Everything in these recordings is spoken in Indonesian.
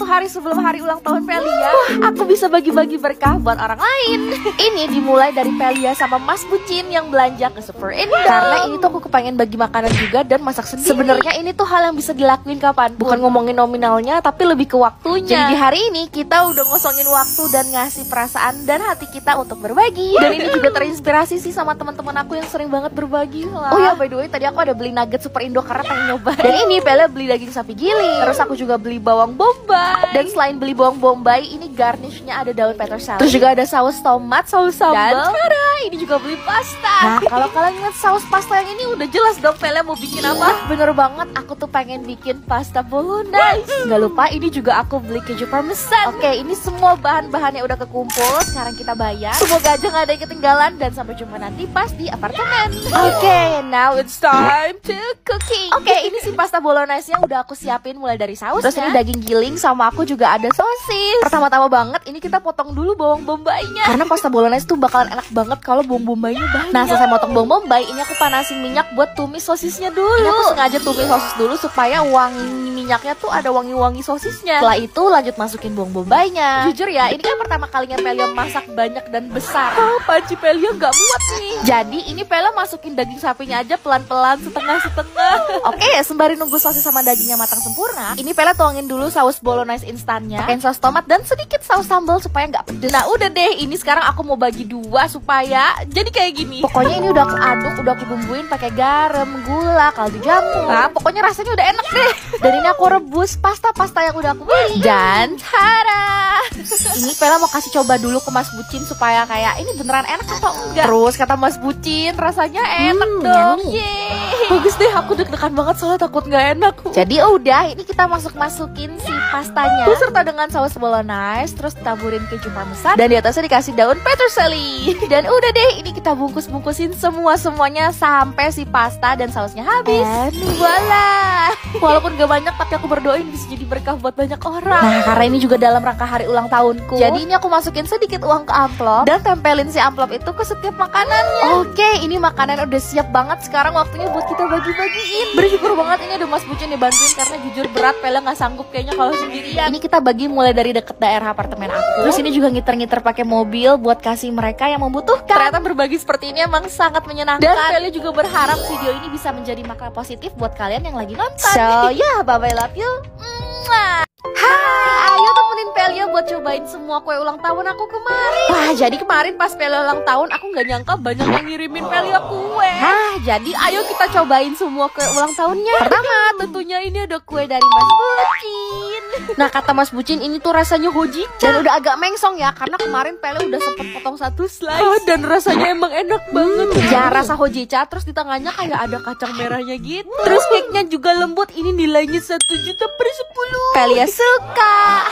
satu hari sebelum hari ulang tahun Pelia, aku bisa bagi-bagi berkah buat orang lain. Ini dimulai dari Pelia sama Mas Bucin yang belanja ke Super Indo. Karena ini tuh aku kepengen bagi makanan juga dan masak sendiri. Sebenarnya ini tuh hal yang bisa dilakuin kapan. Bukan ngomongin nominalnya, tapi lebih ke waktunya. Jadi di hari ini kita udah ngosongin waktu dan ngasih perasaan dan hati kita untuk berbagi. Dan ini juga terinspirasi sih sama teman-teman aku yang sering banget berbagi lah. Oh ya, by the way, tadi aku ada beli nugget Super Indo karena pengen nyoba. Dan ini Pelia beli daging sapi giling. Terus aku juga beli bawang bombay. Dan selain beli bawang bombay, ini garnishnya ada daun peterseli. Terus juga ada saus tomat, saus sambal. Dan tada, ini juga beli pasta. Nah, kalau kalian ingat saus pasta yang ini udah jelas dong Pelia mau bikin apa. Bener banget, aku tuh pengen bikin pasta bolognese. Nggak lupa ini juga aku beli keju parmesan. Oke, ini semua bahan-bahannya udah kekumpul. Sekarang kita bayar. Semoga aja nggak ada yang ketinggalan. Dan sampai jumpa nanti pas di apartemen. Oke, now it's time to cooking. Oke, ini si pasta bolognese-nya udah aku siapin mulai dari sausnya. Terus ini daging giling sama aku juga ada sosis. Pertama-tama banget ini kita potong dulu bawang bombaynya. Karena pasta bolognese tuh bakalan enak banget kalau bawang bombaynya banyak. Nah, selesai motong bawang bombay, ini aku panasin minyak buat tumis sosisnya dulu. Ini aku sengaja tumis sosis dulu supaya wangi minyaknya tuh ada wangi-wangi sosisnya. Setelah itu lanjut masukin bawang bombaynya. Jujur ya, ini kan pertama kalinya Pelia masak banyak dan besar. Panci Pelia nggak muat nih. Jadi ini Pelia masukin daging sapinya aja pelan-pelan setengah-setengah. Oke, sembari nunggu sosis sama dagingnya matang sempurna, ini Pelia tuangin dulu saus bolognese instannya, pakein saus tomat dan sedikit saus sambal supaya nggak pedes. Nah udah deh, ini sekarang aku mau bagi dua supaya jadi kayak gini. Pokoknya ini udah aku aduk, udah aku bumbuin pakai garam, gula, kaldu jamur. Nah pokoknya rasanya udah enak deh. Dan ini aku rebus pasta-pasta yang udah aku beli. Dan tada, ini Pelia mau kasih coba dulu ke Mas Bucin supaya kayak ini beneran enak atau enggak. Terus kata Mas Bucin rasanya enak dong. Yeay. Bagus deh, aku deg-degan banget soalnya takut nggak enak. Jadi udah, ini kita masukin si pastanya beserta dengan saus bolognese, terus taburin keju parmesan dan di atasnya dikasih daun peterseli. Dan udah deh, ini kita bungkus-bungkusin semuanya sampai si pasta dan sausnya habis. And voila. Walaupun gak banyak tapi aku berdoain bisa jadi berkah buat banyak orang. Nah, karena ini juga dalam rangka hari ulang tahunku, jadi ini aku masukin sedikit uang ke amplop dan tempelin si amplop itu ke setiap makanannya. Oke, ini makanan udah siap banget. Sekarang waktunya buat kita bagi-bagiin. Bersyukur banget ini ada Mas Bucin nih bantuin karena jujur berat, Pelia nggak sanggup kayaknya kalau sendirian. Ini kita bagi mulai dari deket daerah apartemen aku. Terus ini juga ngiter-ngiter pakai mobil buat kasih mereka yang membutuhkan. Ternyata berbagi seperti ini emang sangat menyenangkan. Dan Pelia juga berharap video ini bisa menjadi makna positif buat kalian yang lagi nonton. So yeah, bye-bye, love you. Hai, ayo temenin Pelia buat cobain semua kue ulang tahun aku kemarin. Wah, jadi kemarin pas Pelia ulang tahun aku nggak nyangka banyak yang ngirimin Pelia kue. Jadi ayo kita cobain semua kue ulang tahunnya. Pertama, tentunya ini ada kue dari Mas Bucin. Nah, kata Mas Bucin ini tuh rasanya hojicha dan udah agak mengsong ya, karena kemarin Pelia udah sempet potong satu slice. Dan rasanya emang enak banget. Ya, rasa hojicha, terus di tengahnya kayak ada kacang merahnya gitu. Terus cake-nya juga lembut, ini nilainya 1.000/10. Pelia suka.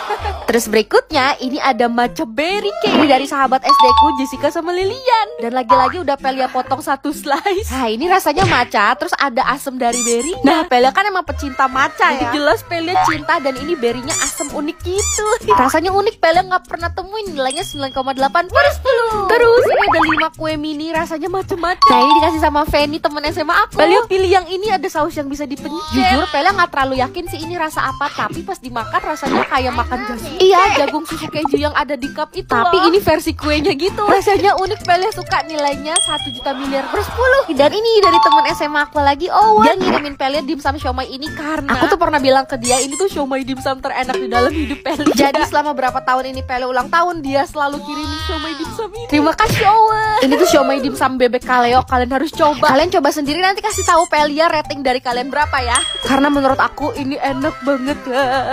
Terus berikutnya ini ada matcha berry cake. Ini dari sahabat SD ku Jessica sama Lilian. Dan lagi-lagi udah Pelia potong satu slice. Nah, ini rasanya matcha, terus ada asam dari berry. Nah, Pelia kan emang pecinta matcha ya. Jadi jelas Pelia cinta, dan ini berrynya asam unik gitu. Rasanya unik, Pelia nggak pernah temuin. Nilainya 9,8/10. Terus ini ada 5 kue mini, rasanya macam-macam. Nah, ini dikasih sama Fanny, temen SMA aku. Pelia pilih yang ini, ada saus yang bisa dipencet. Jujur Pelia nggak terlalu yakin sih ini rasa apa, tapi pas dimakan rasanya kayak makan jagung. Iya, jagung susu keju yang ada di cup itu. Tapi ini versi kuenya gitu. Rasanya unik, Pelia suka. Nilainya 1.000.000/10. Dan ini dari temen SMA aku lagi, dia ngirimin Pelia dimsum siomay ini karena aku tuh pernah bilang ke dia ini tuh siomay dimsum terenak di dalam hidup Pelia. Jadi selama berapa tahun ini Pelia ulang tahun, dia selalu kirimin siomay dimsum ini. Terima kasih Owen. Ini tuh siomay dimsum bebek kaleo, kalian harus coba. Kalian coba sendiri, nanti kasih tahu Pelia rating dari kalian berapa ya. Karena menurut aku ini enak banget.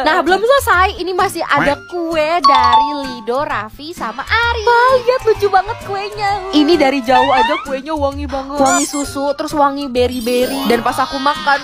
Nah, belum selesai, ini masih ada kue dari Lido, Raffi, sama Ari. Wah, lihat lucu banget kuenya. Ini dari jauh aja kuenya wangi banget. Wangi susu, terus wangi berry-berry. Dan pas aku makan,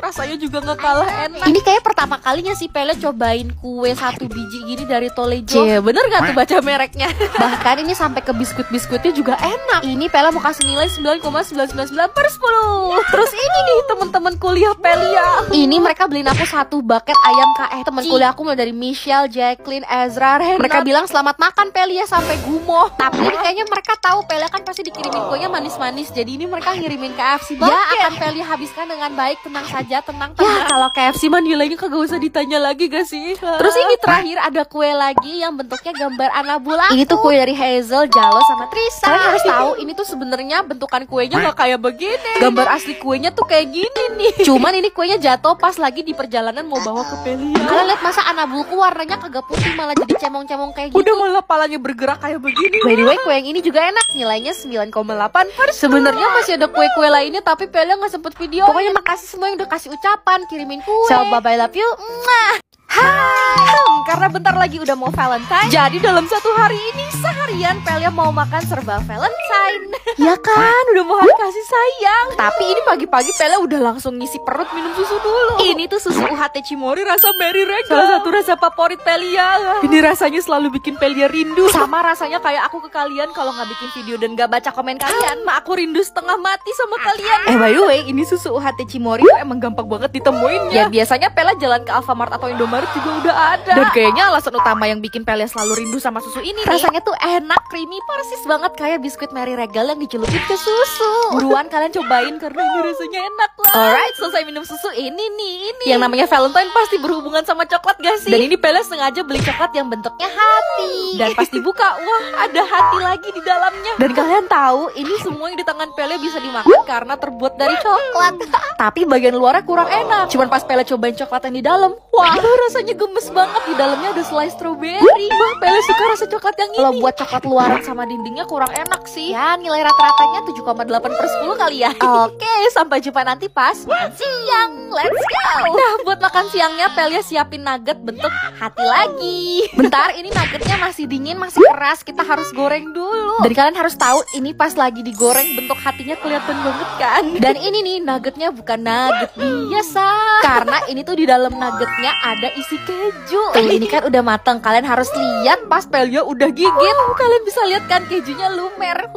rasanya juga gak kalah enak. Ini kayak pertama kalinya sih Pelia cobain kue 1 biji gini dari Tolejo. Bener gak tuh baca mereknya? Bahkan ini sampai ke biskuit-biskuitnya juga enak. Ini Pelia mau kasih nilai 9,999/10. Terus ini nih temen-temen kuliah Pelia. Ini mereka beliin aku 1 bucket ayam KF. Temen kuliah aku mulai dari Michelle, Jacqueline, Ezra, Renat. Mereka bilang selamat makan Pelia sampai gumoh. Tapi ini kayaknya mereka mereka tahu Pelia kan pasti dikirimin kuenya manis-manis. Jadi ini mereka ngirimin KFC. Ya akan Pelia habiskan dengan baik, tenang saja, tenang. Ya kalau KFC mah nilainya kagak usah ditanya lagi gak sih? Terus ini terakhir ada kue lagi yang bentuknya gambar anabula. Ini tuh kue dari Hazel, Jalo, sama Trisa. Kalian harus tahu ini tuh sebenarnya bentukan kuenya gak kayak begini. Gambar asli kuenya tuh kayak gini nih. Cuman ini kuenya jatuh pas lagi di perjalanan mau bawa ke Pelia. Kalian lihat masa anabulku warnanya kagak putih malah jadi cemong-cemong kayak gitu. Udah malah palanya bergerak kayak begini. By the way, kue yang ini juga enak. Nilainya 9,8. Sebenarnya masih ada kue-kue lainnya tapi Pelia nggak sempet video. Pokoknya makasih semua yang udah kasih ucapan, kirimin kue. So bye bye, love you. Karena bentar lagi udah mau Valentine. Jadi dalam satu hari ini seharian Pelia mau makan serba Valentine. Ya kan, udah mau hari kasih sayang. Tapi ini pagi-pagi Pelia udah langsung ngisi perut minum susu dulu. Ini tuh susu UHT Cimory rasa Mary Regal. Salah satu rasa favorit Pelia. Ini rasanya selalu bikin Pelia rindu. Sama rasanya kayak aku ke kalian kalau nggak bikin video dan nggak baca komen kalian. Aku rindu setengah mati sama kalian. By the way, ini susu UHT Cimory emang gampang banget ditemuinnya. Ya biasanya Pelia jalan ke Alfamart atau Indomaret juga udah ada. Dan kayaknya alasan utama yang bikin Pelia selalu rindu sama susu ini nih, rasanya tuh enak, creamy, persis banget kayak biskuit Mary Regal yang dicelupin ke susu. Buruan kalian cobain karena ini rasanya enak lah. Alright, selesai minum susu ini yang namanya Valentine pasti berhubungan sama coklat gak sih? Dan ini Pelia sengaja beli coklat yang bentuknya hati. Dan pas dibuka, wah ada hati lagi di dalamnya. Dan kalian tahu ini semua yang di tangan Pelia bisa dimakan karena terbuat dari coklat. Tapi bagian luarnya kurang enak. Cuman pas Pelia cobain coklat yang di dalam, wah rasanya gemes banget. Di dalamnya ada selai strawberry. Wah, Pelia suka rasa coklat yang ini. Kalau buat coklat luaran sama dindingnya kurang enak sih. Ya nilai rata-ratanya 7,8/10 kali ya. Oke, sampai jumpa nanti pas makan siang. Let's go. Nah, buat makan siangnya Pelia siapin nugget bentuk hati lagi. Bentar, ini nuggetnya masih dingin, masih keras. Kita harus goreng dulu. Dan kalian harus tahu ini pas lagi digoreng bentuk hatinya kelihatan banget kan. Dan ini nih nuggetnya bukan nugget biasa. Karena ini tuh di dalam nuggetnya ada isi keju. Tuh ini kan udah matang. Kalian harus lihat pas Pelia udah gigit. Kalian bisa lihat kan kejunya lumer.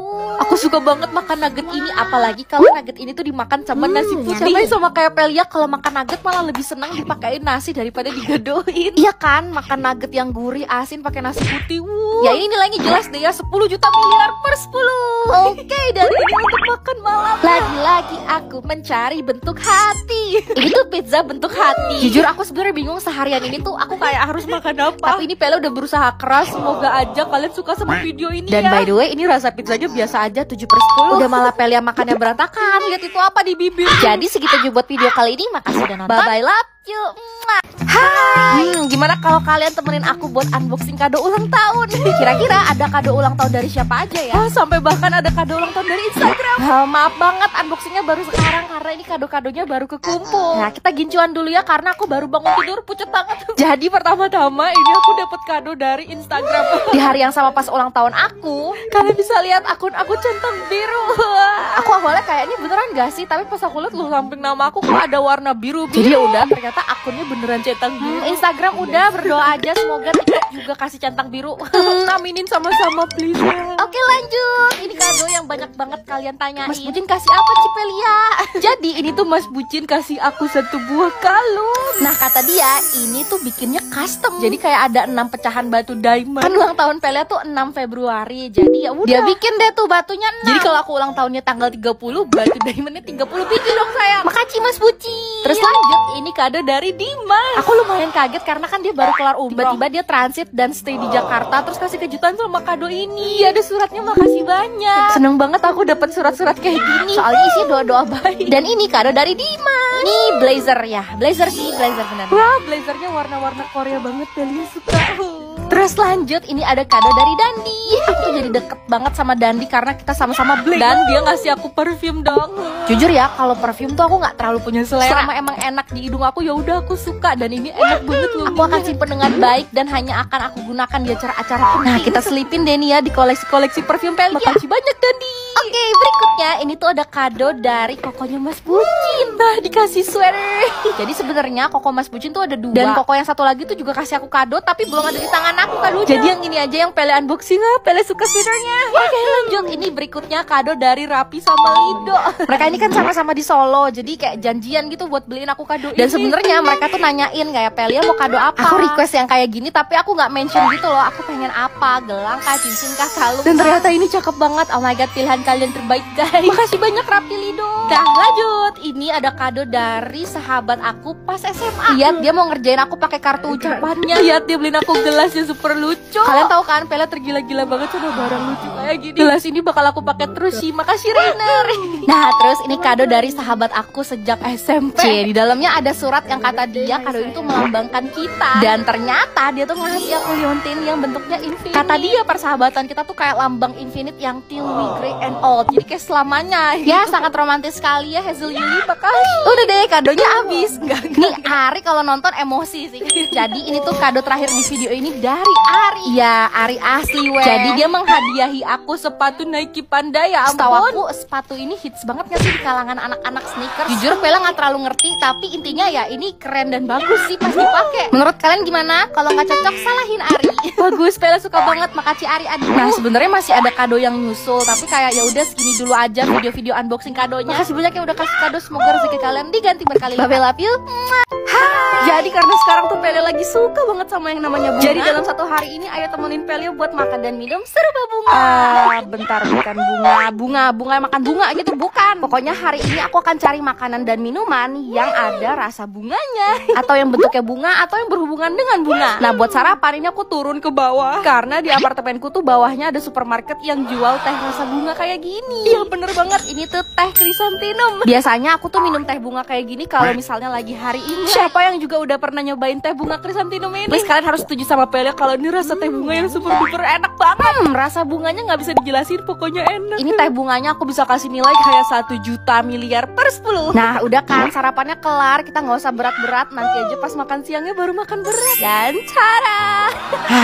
Aku suka banget makan nugget ini. Apalagi kalau nugget ini tuh dimakan sama nasi putih. Siapa yang sama kayak Pelia kalau makan nugget malah lebih senang dipakein nasi daripada digadoin. Iya kan, makan nugget yang gurih asin pakai nasi putih. Ya ini nilainya jelas deh ya, 10 juta miliar per 10. Oke, dan ini untuk makan malam. Lagi-lagi aku mencari bentuk hati. Ini tuh pizza bentuk hati. Jujur aku sebenarnya bingung seharian ini tuh aku kayak harus makan apa. Tapi ini Pelia udah berusaha keras. Semoga aja kalian suka sama video ini. Dan by the way, ini rasa pizzanya biasa aja 7/10. Udah malah Pelia makannya berantakan. Lihat itu apa di bibir. Jadi segitu aja buat video kali ini. Makasih udah nonton. Bye bye, love you. Hai. Gimana kalau kalian temenin aku buat unboxing kado ulang tahun? Kira-kira ada kado ulang tahun dari siapa aja ya? Sampai bahkan ada kado ulang tahun dari Instagram. Maaf banget unboxingnya baru sekarang karena ini kado-kadonya baru kekumpul. Nah kita gincuan dulu ya karena aku baru bangun tidur pucet banget. Jadi pertama-tama ini aku dapat kado dari Instagram. Di hari yang sama pas ulang tahun aku, kalian bisa lihat akun aku centang biru. Aku awalnya kayak ini beneran gak sih? Tapi pas aku lihat lu samping nama aku kok ada warna biru. Jadi ya udah ternyata akunnya beneran centang biru. Instagram udah berdoa aja semoga TikTok juga kasih centang biru. Aminin sama-sama please. Oke lanjut. Ini kado yang banyak banget kalian tanyain. Mas Bucin kasih apa Cipelia? Jadi ini tuh Mas Bucin kasih aku satu buah kalung. Nah kata dia ini tuh bikinnya custom. Jadi kayak ada 6 pecahan batu diamond. Kan ulang tahun Pelia tuh 6 Februari. Jadi ya udah dia bikin deh tuh batunya 6. Jadi kalau aku ulang tahunnya tanggal 30, batu diamondnya 30 biji dong sayang. Makasih Mas Bucin. Terus lanjut ini kado dari Dimas. Aku lumayan kaget karena kan dia baru kelar umroh. Tiba-tiba dia transit dan stay di Jakarta terus kasih kejutan sama kado ini. Iya ada suratnya, makasih banyak. Seneng banget aku dapat surat-surat kayak gini. Soalnya isi doa-doa baik. Dan ini kado dari Dimas. Ini blazer ya. Blazer sih, blazer benar. Wah, blazernya warna-warna Korea banget, Pelia suka. Terus lanjut ini ada kado dari Dandi. Aku jadi deket banget sama Dandi karena kita sama-sama bling. Dan dia ngasih aku parfum dong. Jujur ya, kalau parfum tuh aku nggak terlalu punya selera. Selama emang enak di hidung aku ya udah aku suka dan ini enak banget loh. Aku akan simpen dengan baik dan hanya akan aku gunakan di acara-acara penting. Nah, kita selipin deh nih ya di koleksi-koleksi parfum Pelia. Makasih banyak Dandi. Oke, berikutnya ini tuh ada kado dari kokonya Mas Bucin. Nah, dikasih sweater. Jadi sebenarnya koko Mas Bucin tuh ada 2. Dan koko yang satu lagi tuh juga kasih aku kado, tapi belum ada di tangan aku kadonya. Jadi yang ini aja yang Pele unboxing. Pele suka sweaternya. Oke, lanjut. Ini berikutnya kado dari Rapi sama Lido. Mereka ini kan sama-sama di Solo, jadi kayak janjian gitu buat beliin aku kado. Dan sebenarnya mereka tuh nanyain kayak, Pelia mau kado apa? Aku request yang kayak gini, tapi aku nggak mention gitu loh. Aku pengen apa? Gelang kah, cincin kah, kalung. Dan ternyata ini cakep banget. Oh my god, pilihan kalian terbaik guys. Makasih banyak Rapi, Lido. Nah, lanjut. Ini ada kado dari sahabat aku pas SMA. Lihat, dia mau ngerjain aku pakai kartu ucapannya. Lihat, dia beliin aku gelas yang super lucu. Kalian tahu kan, Pele tergila-gila banget sama barang lucu kayak gini. Gelas ini bakal aku pakai terus sih. Makasih Rainer. Nah, terus ini kado dari sahabat aku sejak SMP. Di dalamnya ada surat yang kata dia kado itu melambangkan kita. Dan ternyata dia tuh ngasih aku liontin yang bentuknya infinite. Kata dia persahabatan kita tuh kayak lambang infinite yang till we grey and old. Jadi kayak selamanya. Ya, sangat romantis sekali ya Hazel Yuli. Makasih. Udah deh, kadonya habis. Nih Ari kalau nonton emosi sih. Jadi ini tuh kado terakhir di video ini dari Ari. Ya, Ari asli weh. Jadi dia menghadiahi aku sepatu Nike Panda ya. Setahu aku sepatu ini hits banget gak sih di kalangan anak-anak sneakers. Jujur Pela nggak terlalu ngerti, tapi intinya ya ini keren dan bagus sih pas dipakai. Menurut kalian gimana? Kalau nggak cocok salahin Ari. Bagus, Pela suka banget. Makasih Ari adik. Nah, sebenarnya masih ada kado yang nyusul, tapi kayak ya udah segini dulu aja video-video unboxing kadonya. Makasih banyak yang udah kasih kado, semoga rezeki kalian diganti berkali lipat. Bye, love you. Jadi karena sekarang tuh Pele lagi suka banget sama yang namanya bunga. Jadi dalam satu hari ini ayo temenin Pele buat makan dan minum serba bunga. Bentar, bukan bunga makan bunga gitu, bukan. Pokoknya hari ini aku akan cari makanan dan minuman yang ada rasa bunganya, atau yang bentuknya bunga, atau yang berhubungan dengan bunga. Nah, buat sarapan ini aku turun ke bawah karena di apartemenku tuh bawahnya ada supermarket yang jual teh rasa bunga kayak gini. Iya bener banget, ini tuh teh krisantinum. Biasanya aku tuh minum teh bunga kayak gini kalau misalnya lagi hari ini. Siapa yang juga udah pernah nyobain teh bunga krisantinum ini? Please kalian harus setuju sama Pele kalau ini rasa teh bunga yang super duper enak banget. Rasa bunganya nggak bisa dijelasin, pokoknya enak. Ini teh bunganya aku bisa kasih nilai kayak 1 juta miliar per 10. Nah udah kan, sarapannya kelar, kita nggak usah berat-berat. Nanti aja pas makan siangnya baru makan berat. Dan cara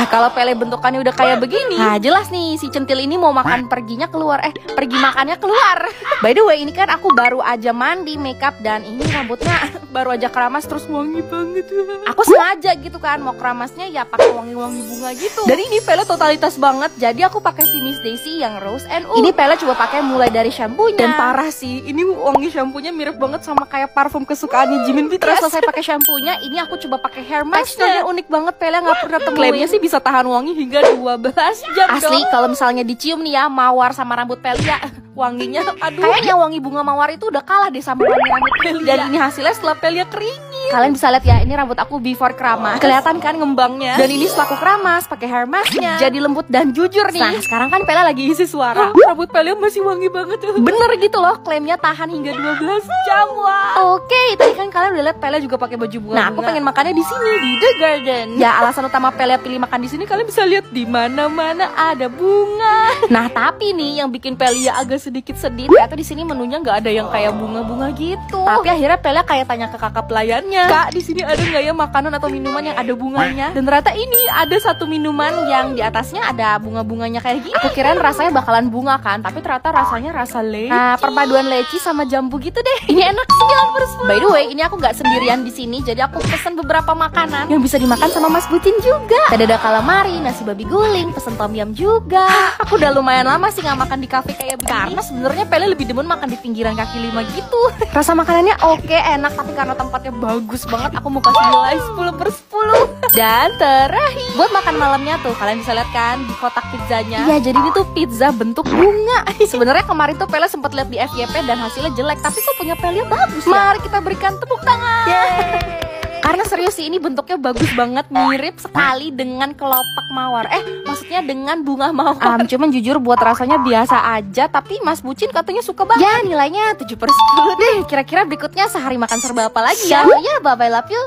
kalau Pele bentukannya udah kayak begini, nah jelas nih si centil ini mau makan perginya keluar, pergi makannya keluar. By the way, ini kan aku baru aja mandi, makeup, dan ini rambutnya baru aja keramas terus wangi banget. Aku sengaja gitu kan mau keramasnya ya pakai wangi-wangi bunga gitu. Dan ini Pele totalitas banget, jadi aku pakai si Miss Daisy yang Rose and Ini Pele coba pakai mulai dari shampoo-nya. Dan parah sih, ini wangi shampoo-nya mirip banget sama kayak parfum kesukaannya Jimin BTS. Terus selesai pakai shampoo-nya, ini aku coba pakai hair mask-nya. Unik banget, Pele nggak pernah temuin. Klaimnya sih bisa tahan wangi hingga 12 jam. Asli, kalau misalnya dicium nih ya mawar sama rambut Pele ya wanginya, aduh, kayaknya wangi bunga mawar itu udah kalah deh sama wangi rambut Pele. Dan ini hasilnya setelah Pele keringin. Kalian bisa lihat ya, ini rambut aku before keramas. Kelihatan kan ngembangnya. Dan ini setelah aku keramas pakai hair mask-nya, jadi lembut dan jujur nih. Nah, sekarang kan Pele lagi isi suara. Rambut Pele masih wangi banget. Bener gitu loh, klaimnya tahan hingga 12 jam. Wah. Oke, tadi kan kalian udah lihat Pele juga pakai baju bunga. Nah, aku pengen makannya di sini di The Garden. Ya, alasan utama Pele pilih makan di sini kalian bisa lihat di mana-mana ada bunga. Nah, tapi nih yang bikin Pele ya agak sedikit sedih, ternyata di sini menunya nggak ada yang kayak bunga-bunga gitu. Tapi akhirnya Pele kayak tanya ke kakak pelayannya, "Kak, di sini ada nggak ya makanan atau minuman yang ada bunganya?" Dan ternyata ini ada satu minuman yang di atasnya ada bunga-bunganya kayak gini. Aku kirain rasanya bakalan bunga kan, tapi ternyata rasanya rasa leci. Nah, perpaduan leci sama jambu gitu deh. Ini enak 9/10. By the way, ini aku nggak sendirian di sini, jadi aku pesen beberapa makanan yang bisa dimakan sama Mas Bucin juga. Ada calamari, nasi babi guling, pesen tom yum juga. Aku udah lumayan lama sih nggak makan di cafe kayak begini. Karena sebenarnya Pele lebih demen makan di pinggiran kaki lima gitu. Rasa makanannya oke, enak, tapi karena tempatnya bagus banget, aku mau kasih nilai 10/10. Dan terakhir, buat makan malamnya tuh kalian bisa lihat kan di kotak pizzanya. Iya, jadi ini tuh pizza bentuk bunga. Sebenarnya kemarin tuh Pele sempat lihat di FYP dan hasilnya jelek, tapi kok punya Pele bagus ya? Mari kita berikan tepuk tangan. Yeay. Karena serius sih, ini bentuknya bagus banget, mirip sekali dengan kelopak mawar. Maksudnya dengan bunga mawar. Cuman jujur buat rasanya biasa aja, tapi Mas Bucin katanya suka banget. Ya, nilainya 7/10 deh. Kira-kira berikutnya sehari makan serba apa lagi ya? Ya, bye-bye, love you.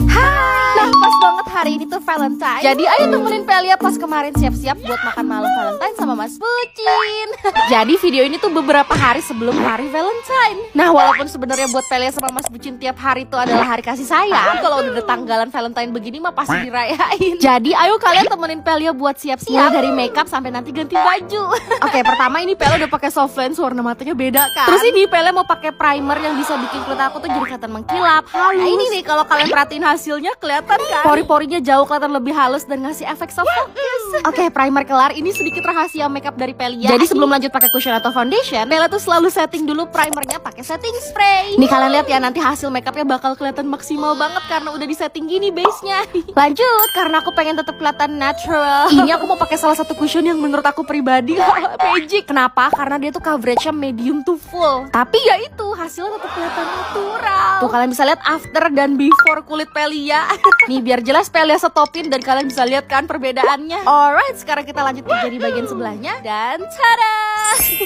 Hai. Nah, pas banget hari ini tuh Valentine. Jadi ayo temenin Pelia pas kemarin siap-siap buat makan malam Valentine sama Mas Bucin. Jadi video ini tuh beberapa hari sebelum hari Valentine. Nah, walaupun sebenarnya buat Pelia sama Mas Bucin tiap hari itu adalah hari kasih sayang, kalau udah tanggalan Valentine begini mah pasti dirayain. Jadi ayo kalian temenin Pelia buat siap-siap dari makeup sampai nanti ganti baju. Oke, pertama ini Pelia udah pakai soft lens, warna matanya beda kan. Terus ini Pelia mau pakai primer yang bisa bikin kulit aku tuh jadi kelihatan mengkilap, halus. Nah ini nih kalau kalian perhatiin hasilnya kelihatan kan, pori-porinya jauh kelihatan lebih halus dan ngasih efek soft focus. Oke, primer kelar. Ini sedikit rahasia makeup dari Pelia. Jadi sebelum lanjut pakai cushion atau foundation, Pelia tuh selalu setting dulu primernya pakai setting spray. Nih kalian lihat ya, nanti hasil makeupnya bakal kelihatan maksimal banget karena udah di setting gini base-nya. Lanjut, karena aku pengen tetap kelihatan natural. Ini aku mau pakai salah satu cushion yang menurut aku pribadi magic. Kenapa? Karena dia tuh coveragenya medium to full. Tapi ya itu hasilnya tetap kelihatan natural. Tuh kalian bisa lihat after dan before kulit Pelia. Nih biar jelas Pelia stopin dan kalian bisa lihat kan perbedaannya. Alright, sekarang kita lanjut kerja di bagian sebelahnya dan tada.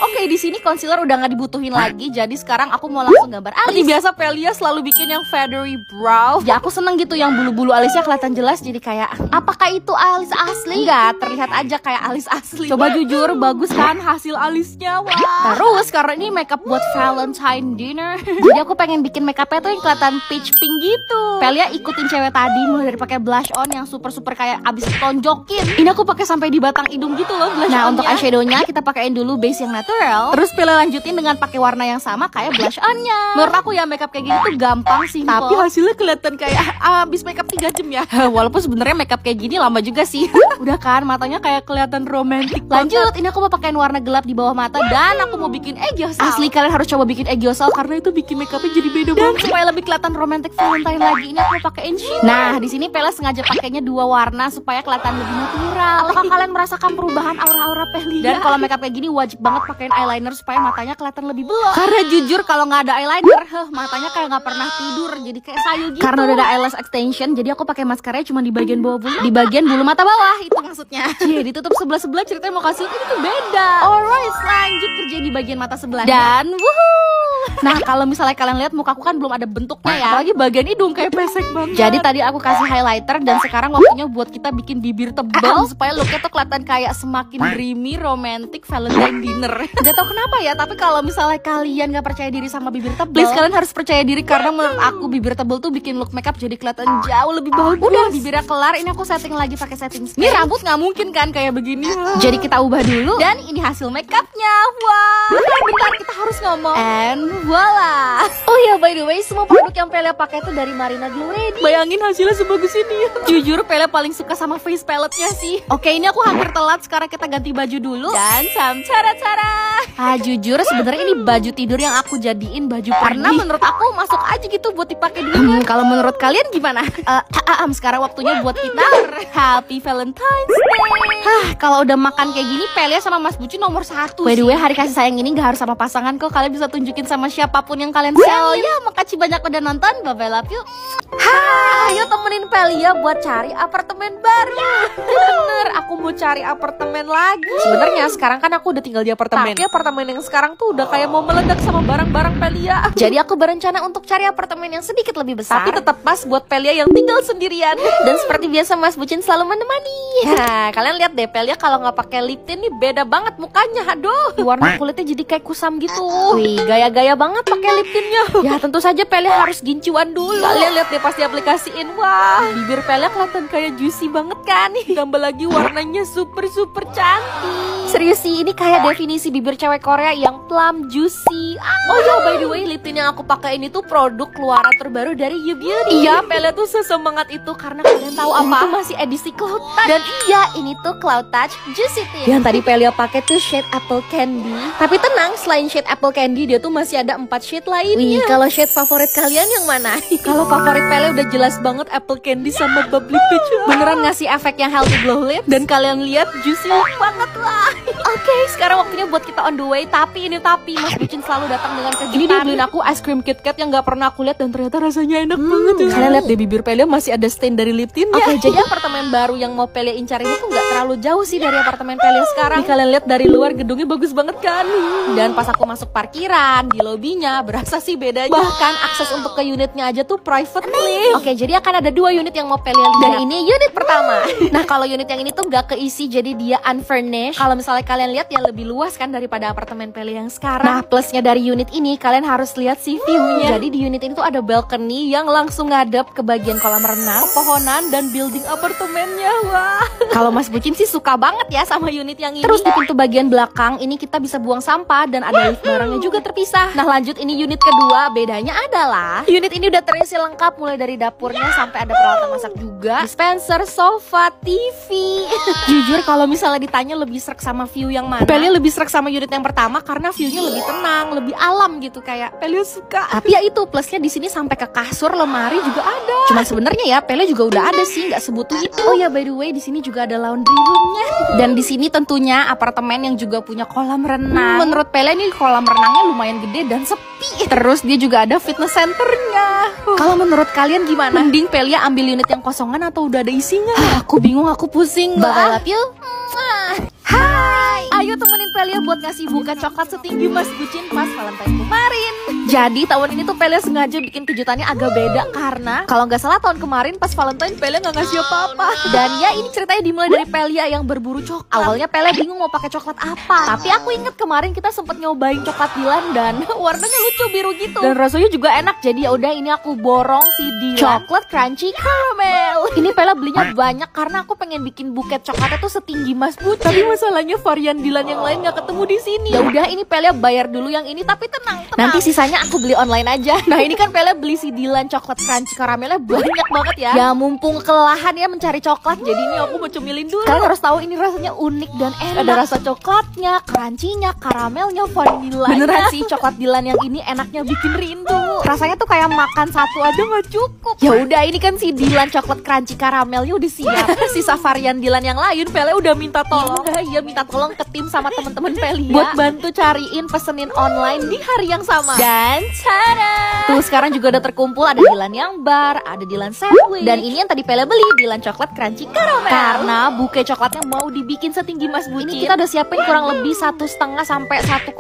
Oke, di sini concealer udah nggak dibutuhin lagi. Jadi sekarang aku mau langsung gambar alis. Biasa Pelia selalu bikin yang feathery brow. Ya aku seneng gitu yang bulu-bulu alisnya kelihatan jelas. Jadi kayak apakah itu alis asli? Enggak, terlihat aja kayak alis asli. Coba jujur, bagus kan hasil alisnya? Wah. Terus karena ini makeup buat Valentine dinner, jadi aku pengen bikin makeupnya tuh yang kelihatan peach pink gitu. Pelia ikutin cewek tadi mulai dari pakai blush on yang super kayak abis tonjokin. Ini aku pakai sampai di batang hidung gitu loh blush on-nya. Nah untuk eyeshadownya kita pakein dulu base yang natural. Terus Pelia lanjutin dengan pakai warna yang sama kayak blush on-nya. Menurut aku ya makeup kayak gini tuh gampang sih. Tapi hasilnya kelihatan kayak abis makeup 3 jam ya. Walaupun sebenarnya makeup kayak gini lama juga sih. Udah kan matanya kayak kelihatan romantis. Lanjut, ini aku mau pakein warna gelap di bawah mata dan aku mau bikin egg asli. Kalian harus coba bikin egg karena itu bikin makeupnya jadi beda banget. Supaya lebih kelihatan romantis Valentine lagi, ini aku mau pakein sheen. Nah, di sini Pelia sengaja pakainya 2 warna supaya kelihatan lebih natural. Apakah kalian merasakan perubahan aura-aura Pelia? Dan kalau makeup kayak gini wajib banget pakein eyeliner supaya matanya kelihatan lebih belok. Karena jujur kalau nggak ada eyeliner, matanya kayak nggak pernah tidur, jadi kayak sayu gitu. Karena udah ada eyelash extension, jadi aku pakai mascara cuma di bagian bawah bulu, di bagian bulu mata bawah, itu maksudnya. Jadi ditutup sebelah ceritanya mau kasih ini tuh beda. Alright, lanjut kerja di bagian mata sebelah. Dan wuhuu. Nah kalau misalnya kalian lihat mukaku kan belum ada bentuknya ya, apalagi bagian hidung kayak pesek banget. Jadi tadi aku kasih highlighter dan sekarang waktunya buat kita bikin bibir tebal supaya looknya tuh kelihatan kayak semakin dreamy, romantic Valentine dinner. Gak tau kenapa ya, tapi kalau misalnya kalian gak percaya diri sama bibir tebal, please kalian harus percaya diri karena menurut aku bibir tebal tuh bikin look makeup jadi kelihatan jauh lebih bagus. Udah bibirnya kelar, ini aku setting lagi pakai setting spray. Ini rambut nggak mungkin kan kayak begini. Jadi kita ubah dulu dan ini hasil makeupnya. Wah, bentar kita harus ngomong. And voila. Oh ya, by the way, semua produk yang Pelia pakai itu dari Marina Glow Ready. Bayangin hasilnya sebagus ini. Jujur Pelia paling suka sama face palette-nya sih. Oke, ini aku hampir telat, sekarang kita ganti baju dulu. Dan cara. Jujur sebenarnya ini baju tidur yang aku jadiin baju karena menurut aku masuk aja gitu buat dipakai di rumah. Kalau menurut kalian gimana? Sekarang waktunya buat kita Happy Valentine's Day. Kalau udah makan kayak gini, Pelia sama Mas Bucin nomor 1. By the way, hari kasih sayang ini gak harus sama pasangan kok. Kalian bisa tunjukin sama siapapun yang kalian sayang. Ya, makasih banyak udah nonton. Bye-bye, love you. Ayo temenin Pelia buat cari apartemen baru. Bener, aku mau cari apartemen lagi. Sebenarnya sekarang kan aku udah tinggal di apartemen. Tapi apartemen yang sekarang tuh udah kayak mau meledak sama barang-barang Pelia. Jadi aku berencana untuk cari apartemen yang sedikit lebih besar, tapi tetap pas buat Pelia yang tinggal sendirian. Dan seperti biasa Mas Bucin selalu menemani. Nah, kalian lihat deh Pelia kalau nggak pakai lip tint nih beda banget mukanya. Aduh, warna kulitnya jadi kayak kusam gitu. Wih, gaya-gaya banget pakai lip tintnya. Ya tentu saja Pelia harus gincuan dulu. Kalian lihat deh pasti aplikasiin. Wah, bibir Pelia kelihatan kayak juicy banget kan nih. Tambah lagi warnanya super cantik. Serius sih, ini kayak definisi bibir cewek Korea yang plum juicy. Oh ya, by the way, lip tint yang aku pakai ini tuh produk keluaran terbaru dari You Beauty. Iya, Pelia tuh sesemangat itu karena kalian tahu apa? Itu masih edisi Cloud Touch. Dan iya, ini tuh Cloud Touch Juicy Tint. Yang tadi Pelia pakai tuh shade Apple Candy. Tapi tenang, selain shade Apple Candy, dia tuh masih ada 4 shade lainnya. Wih, kalau shade favorit kalian yang mana? Kalau favorit Pelia udah jelas banget Apple Candy sama Bubbly Peach. Beneran ngasih efek yang healthy glow lip. Dan kalian lihat juicy look banget lah. Oke, sekarang waktunya buat kita on the way, tapi Mas Bucin selalu datang dengan kejutan. Ini dia beliin aku es krim KitKat yang gak pernah aku lihat dan ternyata rasanya enak banget. Kalian lihat deh bibir Pelia masih ada stain dari lip tintnya. Oke, jadi apartemen baru yang mau Pelia incar ini tuh gak terlalu jauh sih dari apartemen Pelia sekarang. Nih, kalian lihat dari luar gedungnya bagus banget kan. Dan pas aku masuk parkiran di lobinya berasa sih bedanya. Bahkan akses untuk ke unitnya aja tuh private lift. Oke, jadi akan ada 2 unit yang mau Pelia lihat. Dan ini unit pertama. Nah, kalau unit yang ini tuh gak keisi, jadi dia unfurnished. Kalau misalnya kalian lihat ya lebih luas kan daripada apartemen Pelia yang sekarang. Nah, plusnya dari unit ini kalian harus lihat si view-nya. Jadi di unit ini tuh ada balcony yang langsung ngadep ke bagian kolam renang, pepohonan dan building apartemennya. Wah. Kalau Mas Bucin sih suka banget ya sama unit yang ini. Terus di pintu bagian belakang ini kita bisa buang sampah dan ada lift barangnya juga terpisah. Nah, lanjut ini unit kedua. Bedanya adalah unit ini udah terisi lengkap mulai dari dapurnya sampai ada peralatan masak juga, dispenser, sofa, TV. Jujur kalau misalnya ditanya lebih srek sama view yang mana, Pelia lebih srek sama unit yang pertama karena viewnya lebih tenang, lebih alam gitu, kayak Pelia suka. Tapi ya itu plusnya di sini sampai ke kasur, lemari juga ada. Cuma sebenarnya ya Pelia juga udah ada sih, nggak sebutuh itu. Oh ya, by the way di sini juga ada laundry roomnya. Dan di sini tentunya apartemen yang juga punya kolam renang. Menurut Pelia ini kolam renangnya lumayan gede dan sepi. Terus dia juga ada fitness centernya. Kalau menurut kalian gimana? Mending Pelia ambil unit yang kosongan atau udah ada isinya? Aku bingung, aku pusing. Bye, I love you. Hai, ayo temenin Pelia buat ngasih buket coklat setinggi Mas Bucin pas Valentine kemarin. Jadi tahun ini tuh Pelia sengaja bikin kejutannya agak beda karena kalau nggak salah tahun kemarin pas Valentine Pelia nggak ngasih apa-apa. Dan ya ini ceritanya dimulai dari Pelia yang berburu coklat. Awalnya Pelia bingung mau pakai coklat apa, tapi aku inget kemarin kita sempet nyobain coklat Dilan dan warnanya lucu biru gitu. Dan rasanya juga enak. Jadi ya udah ini aku borong si Dilan coklat crunchy caramel. Ini Pelia belinya banyak karena aku pengen bikin buket coklatnya tuh setinggi Mas Bucin. Tapi masalahnya varian Dilan yang lain nggak ketemu di sini. Ya udah ini Pelia bayar dulu yang ini, tapi tenang. Nanti sisanya aku beli online aja. Nah ini kan Pelia beli si Dilan coklat crunchy karamelnya banyak banget ya. Ya mumpung kelelahan ya mencari coklat, jadi ini aku mau cemilin dulu. Kalian harus tahu ini rasanya unik dan enak. Ada rasa coklatnya, crunchy-nya, karamelnya, vanilla. Beneran sih coklat Dilan yang ini enaknya bikin rindu. Rasanya tuh kayak makan satu aja nggak cukup. Ya udah ini kan si Dilan coklat crunchy karamelnya udah siap. Sisa varian Dilan yang lain Pelia udah minta tolong. Iya minta tolong ke tim sama temen-temen Pelia buat bantu cariin, pesenin online di hari yang sama. Dan cara tuh sekarang juga udah terkumpul, ada Dilan yang bar, ada Dilan sandwich, dan ini yang tadi Pelia beli Dilan coklat crunchy caramel. Karena buke coklatnya mau dibikin setinggi Mas Bucin. Ini kita udah siapin kurang lebih 1,5 sampai 1,7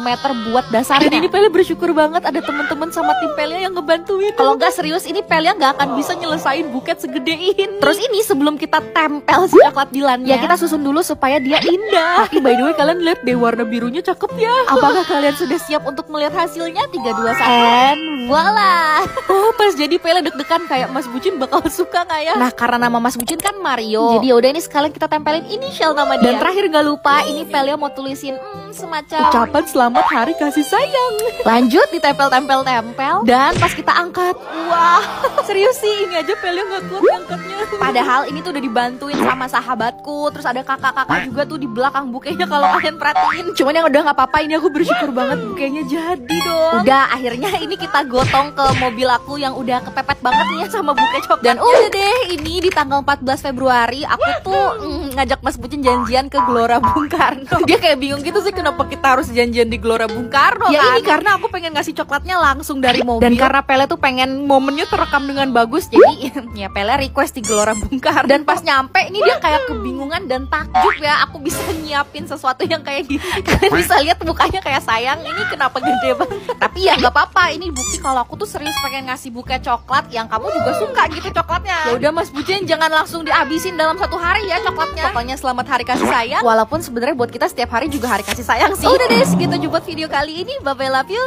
meter buat dasarnya. Dan ini Pelia bersyukur banget ada temen-temen sama tim Pelia yang ngebantuin. Kalau nggak serius ini Pelia nggak akan bisa nyelesain buket segede ini. Terus ini sebelum kita tempel si coklat Dilannya, ya kita susun dulu supaya dia indah. Tapi by the way kalian lihat deh warna birunya cakep ya. Apakah kalian sudah siap untuk melihat hasilnya? 3, 2, 1 and voila. Oh pas jadi Pelia deg-degan kayak Mas Bucin bakal suka nggak ya? Nah karena nama Mas Bucin kan Mario, jadi yaudah ini sekalian kita tempelin inisial nama dia. Dan terakhir nggak lupa ini Pelia mau tulisin semacam ucapan selamat hari kasih sayang. Lanjut ditempel-tempel-tempel. Dan pas kita angkat, wah serius sih ini aja Pelia nggak kuat angkatnya. Padahal ini tuh udah dibantuin sama sahabatku. Terus ada kakak-kakak juga tuh di belakang bukenya kalau kalian perhatiin. Cuman yang udah nggak apa-apa, ini aku bersyukur banget bukenya jadi dong. Udah akhirnya ini kita gotong ke mobil aku yang udah kepepet banget nih ya sama buke coklat. Dan udah deh ini di tanggal 14 Februari aku tuh ngajak Mas Bucin janjian ke Gelora Bung Karno. Dia kayak bingung gitu sih kenapa kita harus janjian di Gelora Bung Karno ya kan? Ini karena aku pengen ngasih coklatnya langsung dari mobil. Dan karena Pelia tuh pengen momennya terekam dengan bagus, jadi ya Pelia request di Gelora Bung Karno. Dan pas nyampe ini dia kayak kebingungan dan takjub ya, aku bisa nyiapin sesuatu yang kayak gini. Kalian bisa lihat mukanya kayak sayang, ini kenapa gede banget. Tapi ya nggak apa-apa, ini bukti kalau aku tuh serius pengen ngasih buket coklat yang kamu juga suka gitu coklatnya. Ya udah Mas Bucin jangan langsung dihabisin dalam 1 hari ya coklatnya. Pokoknya selamat hari kasih sayang. Walaupun sebenarnya buat kita setiap hari juga hari kasih sayang sih. Udah deh segitu aja buat video kali ini. Bye bye, love you.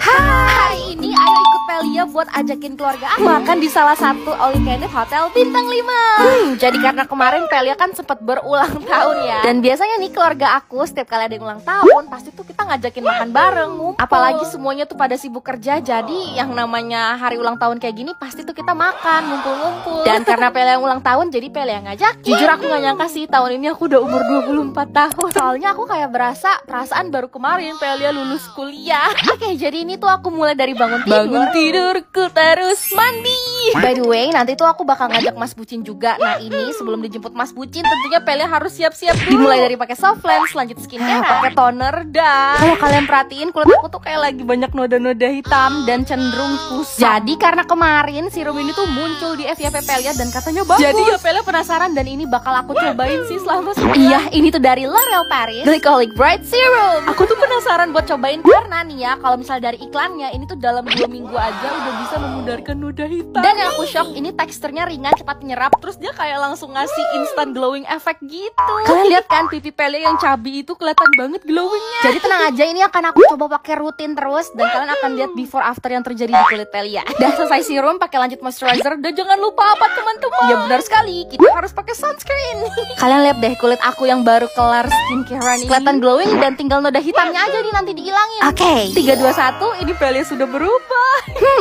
Hai, ini ayo ikut Pelia buat ajakin keluarga aku makan di salah satu all you can eat hotel bintang 5. Jadi karena kemarin Pelia kan sempat berulang tahun ya. Dan biasanya nih keluarga aku setiap kali ada yang ulang tahun pasti tuh kita ngajakin makan bareng. Apalagi semuanya tuh pada sibuk kerja, jadi yang namanya hari ulang tahun kayak gini pasti tuh kita makan ngumpul-ngumpul. Dan karena Pelia yang ulang tahun jadi Pelia yang ngajak. Jujur aku gak nyangka sih tahun ini aku udah umur 24 tahun. Soalnya aku kayak berasa perasaan baru kemarin Pelia lulus kuliah. Oke, jadi ini tuh aku mulai dari bangun tidurku terus mandi. By the way, nanti tuh aku bakal ngajak Mas Bucin juga. Nah ini sebelum dijemput Mas Bucin, tentunya Pelia harus siap-siap dulu. Dimulai dari pakai soft lens, lanjut skincare, pakai toner, dan kalau kalian perhatiin kulit aku tuh kayak lagi banyak noda-noda hitam dan cenderung kusam. Jadi karena kemarin serum ini tuh muncul di FYP Pelia dan katanya bagus. Jadi ya Pelia penasaran dan ini bakal aku cobain sih selama sebulan. Iya, ini tuh dari L'Oreal Paris Glycolic Bright Serum. Aku tuh penasaran buat cobain karena nih ya, kalau misalnya dari iklannya ini tuh dalam 2 minggu aja udah bisa memudarkan noda hitam. Dan yang aku shock, ini teksturnya ringan, cepat menyerap, terus dia kayak langsung ngasih instant glowing effect gitu. Kalian lihat kan pipi Pelia yang cabi itu kelihatan banget glowingnya. Jadi tenang aja, ini akan aku coba pakai rutin terus dan kalian akan lihat before after yang terjadi di kulit Pelia. Udah selesai serum, pakai lanjut moisturizer, dan jangan lupa apa teman-teman? Ya benar sekali, kita harus pakai sunscreen. Kalian lihat deh kulit aku yang baru kelar skincare ini, kelihatan glowing dan tinggal noda hitamnya aja nih nanti dihilangin. Oke, 3, 2, 1, ini Pelia sudah berubah.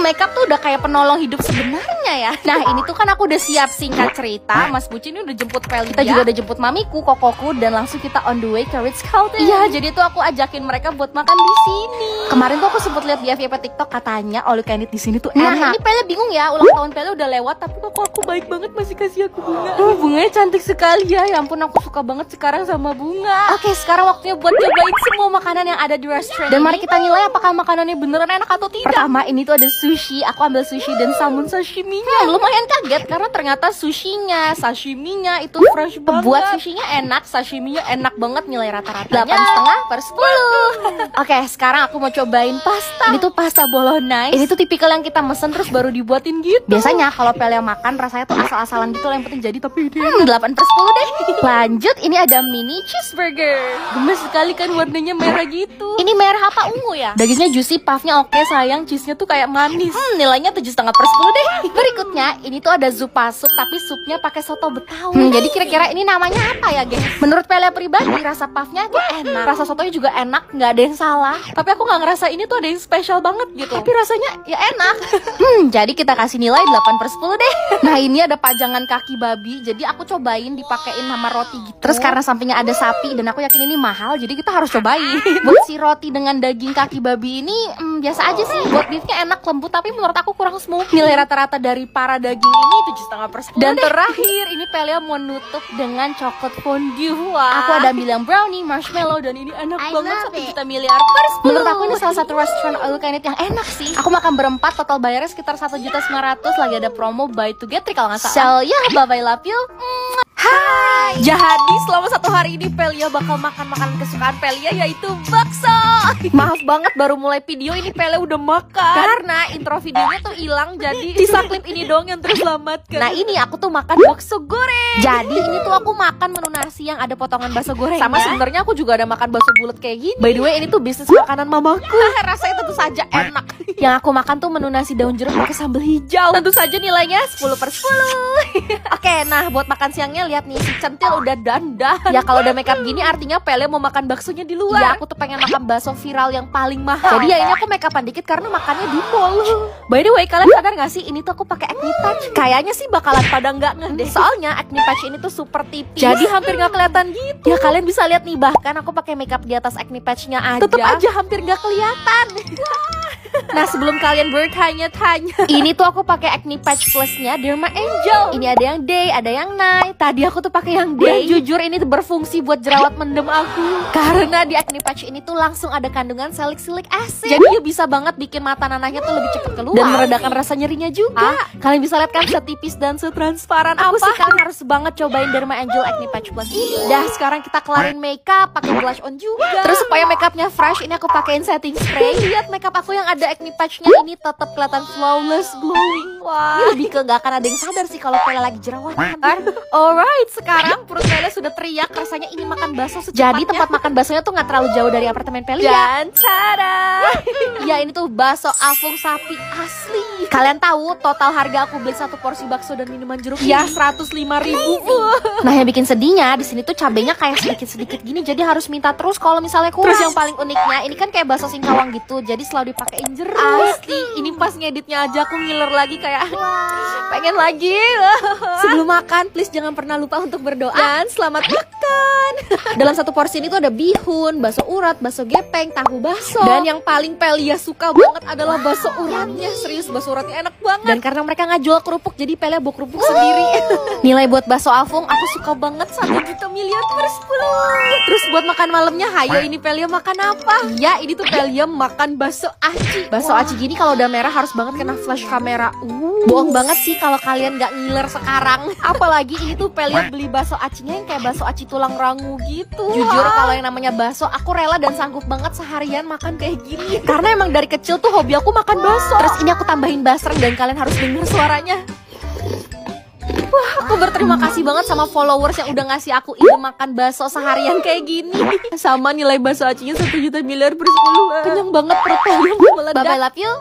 Makeup tuh udah kayak penolong hidup sebenarnya ya. Nah ini tuh kan aku udah siap, singkat cerita Mas Bucin ini udah jemput Pelia. Kita juga udah jemput mamiku, kokoku, dan langsung kita on the way ke Ritz-Carlton. Iya, jadi tuh aku ajakin mereka buat makan di sini. Kemarin tuh aku sempet lihat di FYP TikTok katanya all you can eat di sini tuh enak. Nah ini Pelia bingung ya, ulang tahun Pelia udah lewat tapi kok aku baik banget masih kasih aku bunga. Bunganya cantik sekali ya. Ya ampun, aku suka banget sekarang sama bunga. Oke, sekarang waktunya buat nyobain semua makanan yang ada di restoran. Dan mari kita nilai apakah makanannya beneran enak atau tidak. Pertama, ini tuh ada sushi. Aku ambil sushi dan salmon sashiminya. Lumayan kaget karena ternyata sushinya, sashiminya itu fresh banget. Buat sushinya enak, sashiminya enak banget. Nilai rata-ratanya 8,5/10. Oke, sekarang aku mau cobain pasta. Ini tuh pasta bolognese. Ini tuh tipikal yang kita mesen terus baru dibuatin gitu. Biasanya kalau Pelia makan rasanya tuh asal-asalan gitu, yang penting jadi tapi 8/10 deh. Lanjut, ini ada mini cheeseburger. Gemes sekali kan, warnanya merah gitu. Ini merah apa ungu ya? Dagingnya juicy, puffnya oke, sayang cheese-nya tuh kayak manis. Nilainya 7,5/10 deh. Berikutnya, ini tuh ada zupa sup, tapi supnya pakai soto Betawi. Jadi kira-kira ini namanya apa ya, guys? Menurut Pelia pribadi, rasa puffnya tuh enak, rasa sotonya juga enak, nggak ada yang salah. Tapi aku nggak ngerasa ini tuh ada yang spesial banget gitu. Tapi rasanya ya enak. Jadi kita kasih nilai 8/10 deh. Nah ini ada pajangan kaki babi, jadi aku cobain dipakein sama roti gitu. Terus karena sampingnya ada sapi dan aku yakin ini mahal, jadi kita harus cobain. Buat si roti dengan daging kaki babi ini biasa aja sih. Buat beefnya enak, lembut, tapi menurut aku kurang smooth. Nilai rata-rata dari para daging ini 7,5/10. Dan terakhir ini Pelia mau nutup dengan coklat fondue. Wah, aku ada ambil yang brownie, marshmallow, dan ini enak banget, 1 juta miliar per 10. Menurut aku ini salah satu restoran all you can eat yang enak sih. Aku makan berempat, total bayarnya sekitar 1.900.000. Lagi ada promo buy to get 3 kalau nggak salah. So yeah, bye-bye, love you. Hai. Jadi selama 1 hari ini Pelia bakal makan makanan kesukaan Pelia, yaitu bakso. Maaf banget, baru mulai video ini Pelia udah makan karena intro videonya tuh hilang, jadi sisa klip ini dong yang terselamatkan. Nah ini aku tuh makan bakso goreng. Jadi ini tuh aku makan menu nasi yang ada potongan bakso goreng. Sama sebenarnya aku juga ada makan bakso bulat kayak gini. By the way, ini tuh bisnis makanan mamaku. Rasanya tentu saja enak. Yang aku makan tuh menu nasi daun jeruk pakai sambal hijau. Tentu saja nilainya 10/10. Oke, nah buat makan siangnya lihat nih, si Centil udah dandan. Ya kalau udah makeup gini artinya Pelia mau makan baksonya di luar. Ya aku tuh pengen makan bakso viral yang paling mahal. Jadi ya ini aku makeupan dikit karena makannya di mall. By the way, kalian sadar gak sih ini tuh aku pakai acne patch? Kayaknya sih bakalan pada nggak ngeh deh. Soalnya acne patch ini tuh super tipis. Jadi hampir nggak kelihatan gitu. Ya kalian bisa lihat nih, bahkan aku pakai makeup di atas acne patchnya aja. Tetep aja hampir nggak kelihatan. Nah sebelum kalian bertanya-tanya, ini tuh aku pakai acne patch plusnya Derma Angel. Ini ada yang day, ada yang night. Tadi aku tuh pakai yang day. Dan jujur ini tuh berfungsi buat jerawat mendem aku. Karena di acne patch ini tuh langsung ada kandungan salicylic acid. Jadi ya bisa banget bikin mata nanahnya tuh lebih cepet keluar dan meredakan rasa nyerinya juga. Kalian bisa lihat kan setipis dan setransparan apa. Aku sih kalian harus banget cobain Derma Angel acne patch plus ini. Dah sekarang kita kelarin makeup, pakai blush on juga. Terus supaya makeupnya fresh, ini aku pakein setting spray. Lihat makeup aku yang ada acne patchnya ini tetap kelihatan flawless glowing. Wah, ini lebih ke gak akan ada yang sadar sih kalau Pelia lagi jerawatan. Alright, sekarang perut Pelia sudah teriak, rasanya ini makan bakso secepatnya. Jadi tempat makan baksonya tuh gak terlalu jauh dari apartemen Pelia. Dan tada, ya ini tuh bakso afung sapi asli. Kalian tahu total harga aku beli 1 porsi bakso dan minuman jeruk ya 105.000. Nah yang bikin sedihnya di sini tuh cabenya kayak sedikit-sedikit gini, jadi harus minta terus kalau misalnya kurang. Terus yang paling uniknya ini kan kayak bakso singkawang gitu, jadi selalu dipakein jeruk. Asli, ini pas ngeditnya aja aku ngiler lagi kayak pengen lagi. Sebelum makan, please jangan pernah lupa untuk berdoa dan selamat makan. Dalam satu porsi ini tuh ada bihun, bakso urat, bakso gepeng, tahu bakso. Dan yang paling Pelia suka banget adalah bakso uratnya. Serius, bakso uratnya enak banget. Dan karena mereka nggak jual kerupuk, jadi Pelia bawa kerupuk sendiri. Nilai buat bakso Afung, aku suka banget 1 juta miliar per 10. Terus buat makan malamnya, hayo ini Pelia makan apa? Ya, ini tuh Pelia makan bakso aci. Bakso aci gini kalau udah merah harus banget kena flash kamera. Bohong banget sih kalau kalian nggak ngiler sekarang. Apalagi ini tuh Pelia beli bakso acinya yang kayak bakso aci tulang rangu gitu. Jujur kalau yang namanya bakso, aku rela dan sanggup banget seharian makan kayak gini. Karena emang dari kecil tuh hobi aku makan bakso. Terus ini aku tambahin basreng dan kalian harus dengar suaranya. Wah, aku berterima kasih banget sama followers yang udah ngasih aku ide makan bakso seharian kayak gini. Sama nilai bakso acinya 1 juta miliar per 10. Kenyang banget perut. Bye bye, love you.